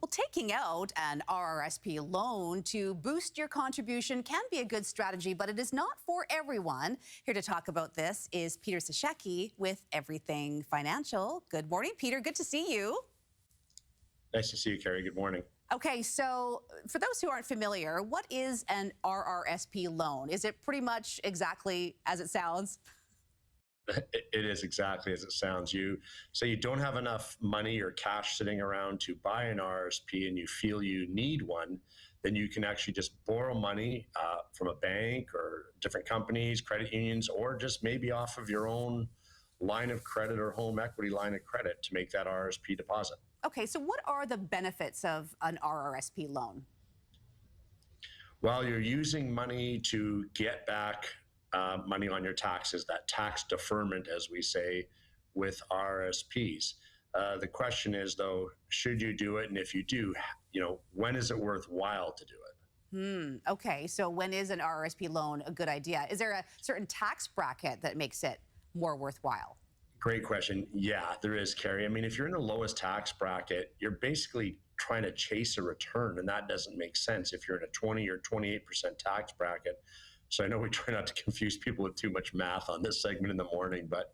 Well, taking out an RRSP loan to boost your contribution can be a good strategy, but it is not for everyone. Here to talk about this is Peter Sashecki with Everything Financial. Good morning, Peter. Good to see you. Nice to see you, Carrie. Good morning. Okay, so for those who aren't familiar, what is an RRSP loan? Is it pretty much exactly as it sounds? It is exactly as it sounds. You say you don't have enough money or cash sitting around to buy an RRSP and you feel you need one, then you can actually just borrow money from a bank or different companies, credit unions, or just maybe off of your own line of credit or home equity line of credit to make that RRSP deposit. Okay, so what are the benefits of an RRSP loan? Well, you're using money to get back money on your taxes, that tax deferment, as we say, with RRSPs. The question is, though, should you do it? And if you do, when is it worthwhile to do it? Okay, so when is an RRSP loan a good idea? Is there a certain tax bracket that makes it more worthwhile? Great question. Yeah, there is, Carrie. I mean, if you're in the lowest tax bracket, you're basically trying to chase a return, and that doesn't make sense if you're in a 20 or 28% tax bracket. So I know we try not to confuse people with too much math on this segment in the morning, but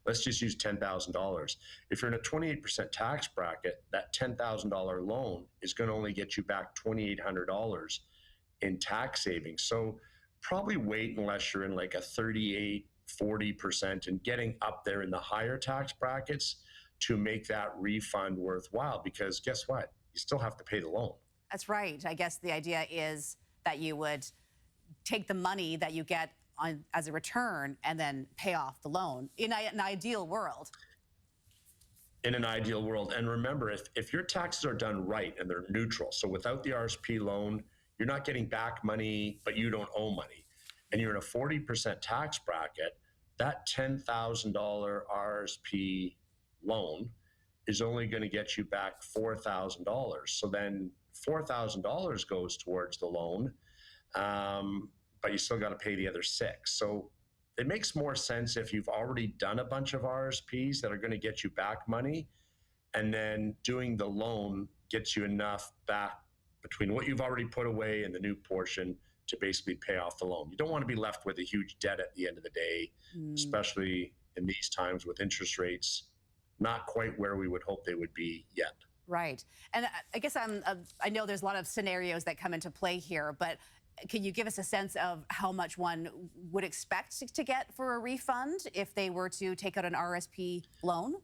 let's just use $10,000. If you're in a 28% tax bracket, that $10,000 loan is going to only get you back $2,800 in tax savings. So probably wait unless you're in like a 38, 40% and getting up there in the higher tax brackets to make that refund worthwhile, because guess what? You still have to pay the loan. That's right. I guess the idea is that you would take the money that you get as a return and then pay off the loan in an ideal world. In an ideal world. And remember, if your taxes are done right and they're neutral, so without the RSP loan, you're not getting back money, but you don't owe money, and you're in a 40% tax bracket, that $10,000 RSP loan is only going to get you back $4,000. So then $4,000 goes towards the loan, but you still got to pay the other six. So it makes more sense if you've already done a bunch of RSPs that are going to get you back money, and then doing the loan gets you enough back between what you've already put away and the new portion to basically pay off the loan. You don't want to be left with a huge debt at the end of the day, especially in these times with interest rates not quite where we would hope they would be yet. Right. And I guess I know there's a lot of scenarios that come into play here, but can you give us a sense of how much one would expect to get for a refund if they were to take out an RSP loan?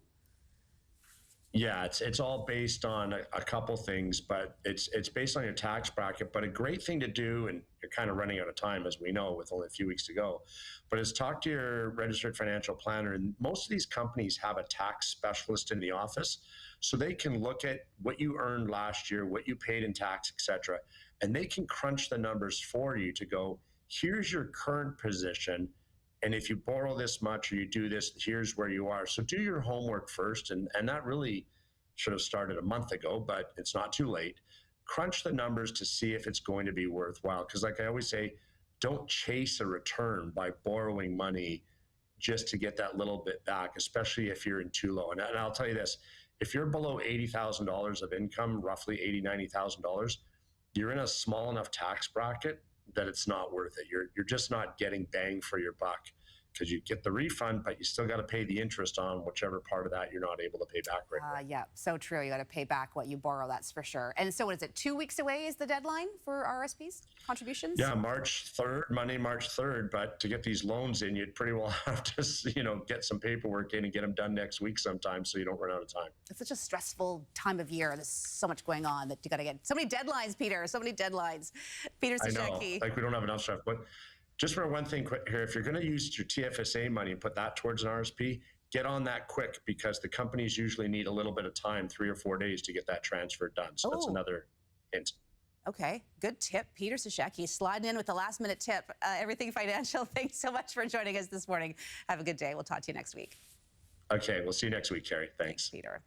Yeah, it's all based on a couple things, but it's based on your tax bracket. But a great thing to do, and you're kind of running out of time, as we know, with only a few weeks to go, but is talk to your registered financial planner. And most of these companies have a tax specialist in the office, so they can look at what you earned last year, what you paid in tax, et cetera, and they can crunch the numbers for you to go, here's your current position, and if you borrow this much or you do this, here's where you are. So do your homework first, and that really should have started a month ago, but it's not too late. Crunch the numbers to see if it's going to be worthwhile, because like I always say, don't chase a return by borrowing money just to get that little bit back, especially if you're in too low. And I'll tell you this, if you're below $80,000 of income, roughly $80,000, $90,000, you're in a small enough tax bracket that it's not worth it. You're just not getting bang for your buck, because you get the refund, but you still got to pay the interest on whichever part of that you're not able to pay back right away. Yeah, so true. You got to pay back what you borrow, that's for sure. And so what is it, 2 weeks away is the deadline for RSPs contributions? Yeah, March 3rd, Monday, March 3rd. But to get these loans in, you'd pretty well have to, get some paperwork in and get them done next week sometime so you don't run out of time. It's such a stressful time of year. There's so much going on that you got to get so many deadlines, Peter, so many deadlines. Peter Sashecki. I know, like we don't have enough stuff. But just for one thing quick here, if you're going to use your TFSA money and put that towards an RSP, get on that quick, because the companies usually need a little bit of time, 3 or 4 days, to get that transfer done. So that's another hint. Okay, good tip. Peter Sashecki sliding in with the last minute tip. Everything Financial, thanks so much for joining us this morning. Have a good day. We'll talk to you next week. Okay, we'll see you next week, Carrie. Thanks. Peter.